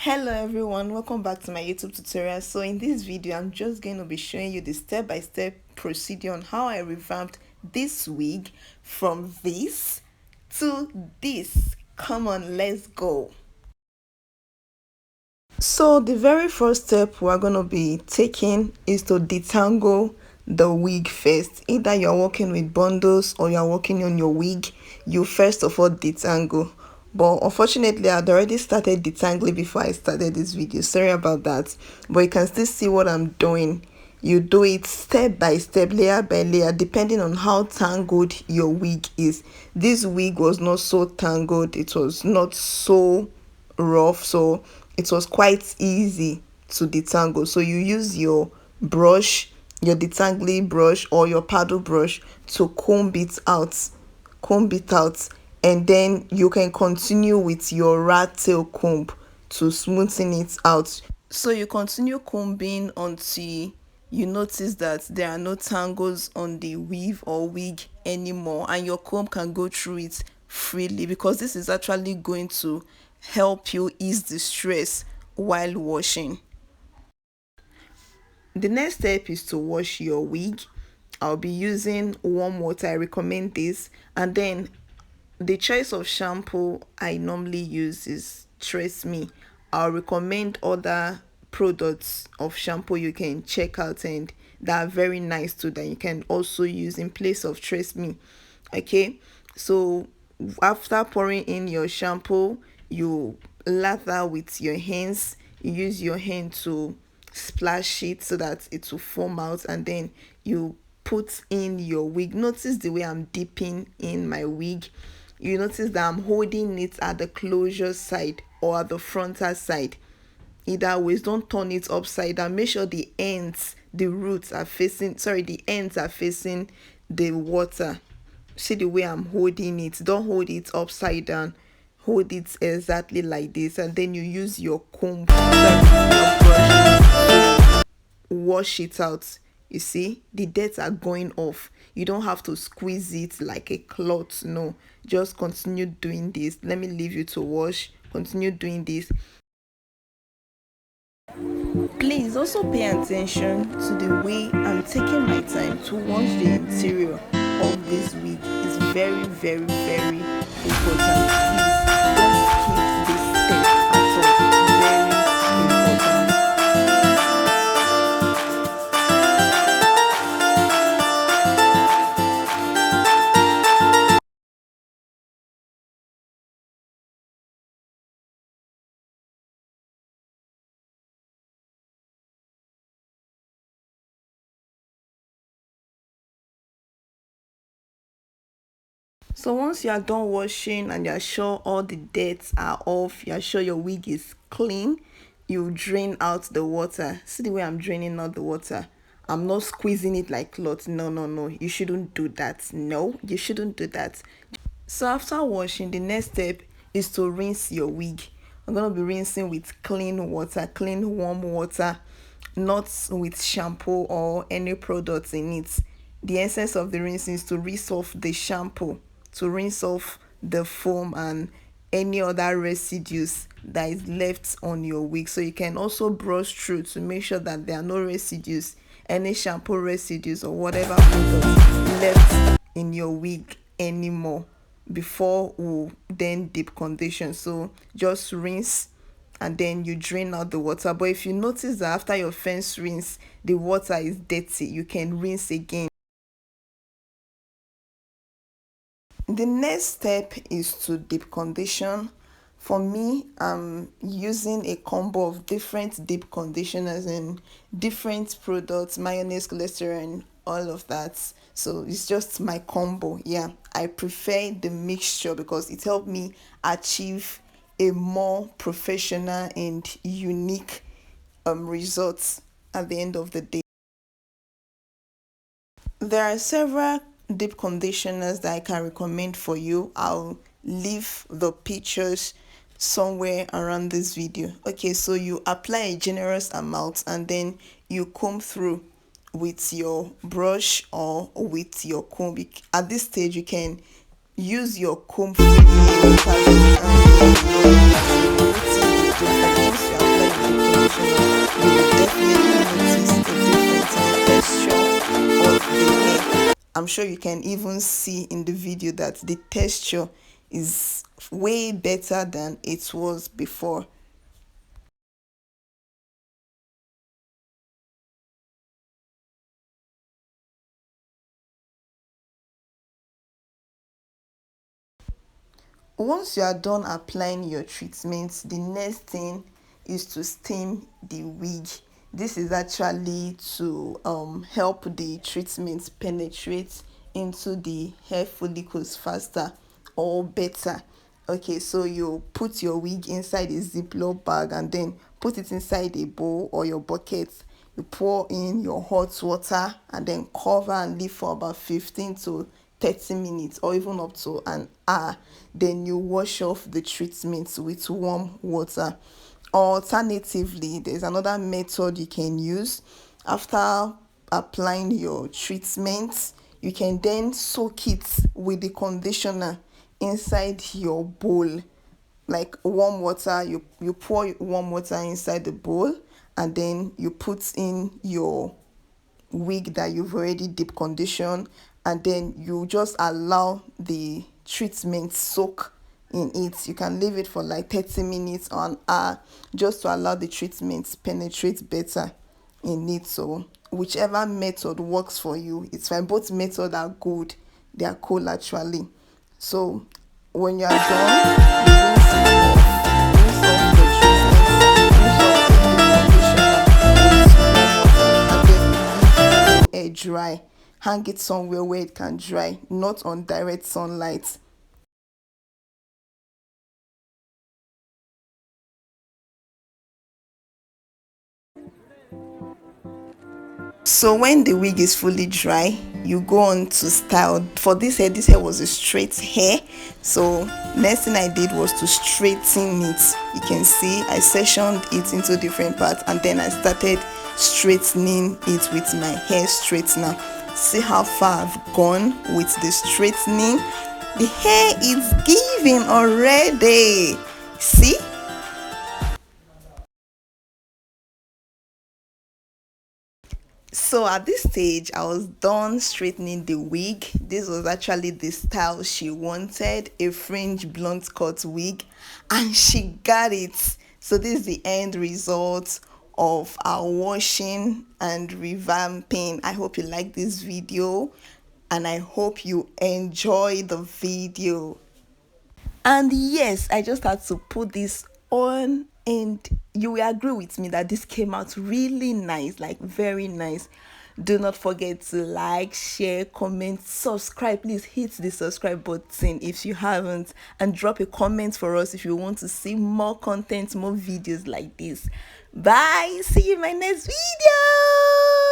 Hello everyone, welcome back to my YouTube tutorial. So in this video I'm just going to be showing you the step-by-step procedure on how I revamped this wig from this to this. Come on, let's go. So the very first step we're going to be taking is to detangle the wig first. Either you're working with bundles or you're working on your wig, you first of all detangle. But unfortunately I'd already started detangling before I started this video. Sorry about that, but you can still see what I'm doing. You do it step by step, layer by layer, depending on how tangled your wig is. This wig was not so tangled, it was not so rough, so it was quite easy to detangle. So you use your brush, your detangling brush or your paddle brush to comb it out, and then you can continue with your rat tail comb to smoothen it out. So you continue combing until you notice that there are no tangles on the weave or wig anymore, and your comb can go through it freely, because this is actually going to help you ease the stress while washing. The next step is to wash your wig. I'll be using warm water, I recommend this. And then the choice of shampoo I normally use is Me. I'll recommend other products of shampoo you can check out and that are very nice too, that you can also use in place of Me. Okay, so after pouring in your shampoo, you lather with your hands. You use your hand to splash it so that it will form out, and then you put in your wig. Notice the way I'm dipping in my wig. You notice that I'm holding it at the closure side or at the frontal side. Either ways, don't turn it upside down. Make sure the ends, the roots are facing, the ends are facing the water. See the way I'm holding it. Don't hold it upside down, hold it exactly like this, and then you use your comb, your brush, wash it out. You see the dirt are going off. You don't have to squeeze it like a cloth. No, just continue doing this. Let me leave you to wash. Continue doing this. Please also pay attention to the way I'm taking my time to wash the interior of this wig. It's very, very, very important. Please don't skip this step at all. It's very important. So once you are done washing and you're sure all the dirt are off, you're sure your wig is clean, you drain out the water. See the way I'm draining out the water. I'm not squeezing it like cloth. No, no, no. You shouldn't do that. No, you shouldn't do that. So after washing, the next step is to rinse your wig. I'm going to be rinsing with clean water, clean warm water, not with shampoo or any products in it. The essence of the rinsing is to rinse off the shampoo, to rinse off the foam and any other residues that is left on your wig. So you can also brush through to make sure that there are no residues, any shampoo residues or whatever products left in your wig anymore before we then deep condition. So just rinse and then you drain out the water. But if you notice that after your first rinse the water is dirty, you can rinse again. The next step is to deep condition. For me, I'm using a combo of different deep conditioners and different products, mayonnaise, glycerin, all of that. So it's just my combo. Yeah, I prefer the mixture because it helped me achieve a more professional and unique results at the end of the day. There are several deep conditioners that I can recommend for you. I'll leave the pictures somewhere around this video. Okay, so you apply a generous amount and then you comb through with your brush or with your comb. At this stage you can use your comb freely. I'm sure you can even see in the video that the texture is way better than it was before. Once you are done applying your treatment, the next thing is to steam the wig. This is actually to help the treatment penetrate into the hair follicles faster or better. Okay, so you put your wig inside a ziploc bag and then put it inside a bowl or your bucket. You pour in your hot water and then cover and leave for about 15 to 30 minutes or even up to an hour. Then you wash off the treatment with warm water. Alternatively, there's another method you can use. After applying your treatment, you can then soak it with the conditioner inside your bowl. Like warm water, you pour warm water inside the bowl and then you put in your wig that you've already deep conditioned, and then you just allow the treatment soak in it. You can leave it for like 30 minutes or an hour just to allow the treatment penetrate better in it. So whichever method works for you, it's fine. Both methods are good, they are cool actually. So when you are done, you rinse off the air dry. Hang it somewhere where it can dry, not on direct sunlight. So when the wig is fully dry, you go on to style. For this hair was a straight hair, so next thing I did was to straighten it. You can see I sectioned it into different parts and then I started straightening it with my hair straightener. See how far I've gone with the straightening. The hair is giving already. See? So at this stage, I was done straightening the wig. This was actually the style she wanted, a fringe blunt cut wig, and she got it. So this is the end result of our washing and revamping. I hope you like this video and I hope you enjoy the video. And yes, I just had to put this on, and you will agree with me that this came out really nice, like very nice. Do not forget to like, share, comment, subscribe. Please hit the subscribe button if you haven't, and drop a comment for us if you want to see more content, more videos like this. Bye. See you in my next video.